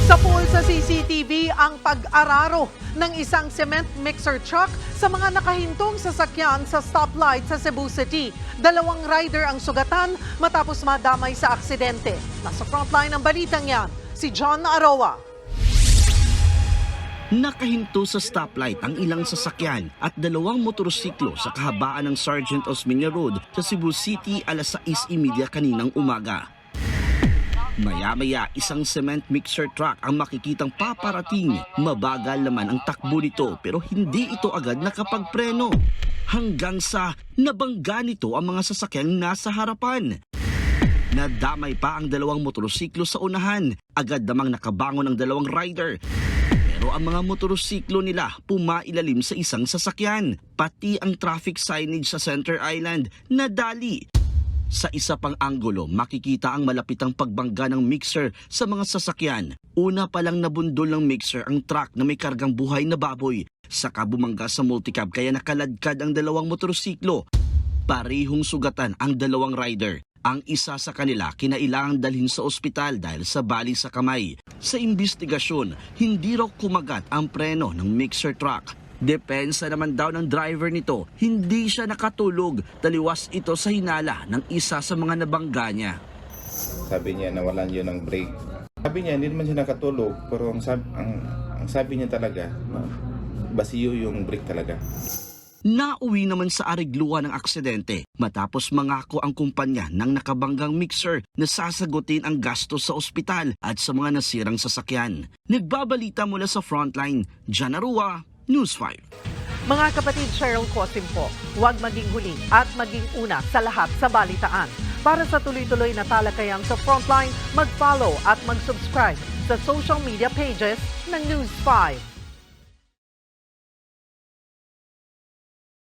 Sa pool sa CCTV ang pag-araro ng isang cement mixer truck sa mga nakahintong sasakyan sa stoplight sa Cebu City. 2 rider ang sugatan matapos madamay sa aksidente. Nasa frontline ng balitang yan, si John Aroa. Nakahinto sa stoplight ang ilang sasakyan at 2 motorsiklo sa kahabaan ng Sergeant Osmeña Road sa Cebu City alas 6:30 kaninang umaga. Maya-maya isang cement mixer truck ang makikitang paparating. Mabagal naman ang takbo nito pero hindi ito agad nakapagpreno. Hanggang sa nabangga nito ang mga sasakyang nasa harapan. Nadamay pa ang 2 motorsiklo sa unahan. Agad namang nakabangon ang 2 rider. Pero ang mga motorsiklo nila pumailalim sa isang sasakyan. Pati ang traffic signage sa Center Island nadali. Sa isa pang anggulo, makikita ang malapitang pagbangga ng mixer sa mga sasakyan. Una pa lang nabundol ng mixer ang truck na may kargang buhay na baboy. Saka bumangga sa multicab kaya nakaladkad ang 2 motorsiklo. Parehong sugatan ang 2 rider. Ang isa sa kanila kinailangang dalhin sa ospital dahil sa bali sa kamay. Sa imbestigasyon, hindi raw kumagat ang preno ng mixer truck. Depensa naman daw ng driver nito, hindi siya nakatulog, taliwas ito sa hinala ng isa sa mga nabangga niya. Sabi niya nawalan yun ng brake. Sabi niya hindi naman siya nakatulog, pero ang sabi niya talaga, basiyo yung brake talaga. Nauwi naman sa arigluhan ng aksidente matapos mangako ang kumpanya ng nakabanggang mixer na sasagutin ang gastos sa ospital at sa mga nasirang sasakyan. Nagbabalita mula sa frontline, John Aroa, News 5. Mga kapatid, Cheryl Cosim po, huwag maging huli at maging una sa lahat sa balitaan. Para sa tuloy-tuloy na talakayan sa Frontline, mag-follow at mag-subscribe sa social media pages ng News 5.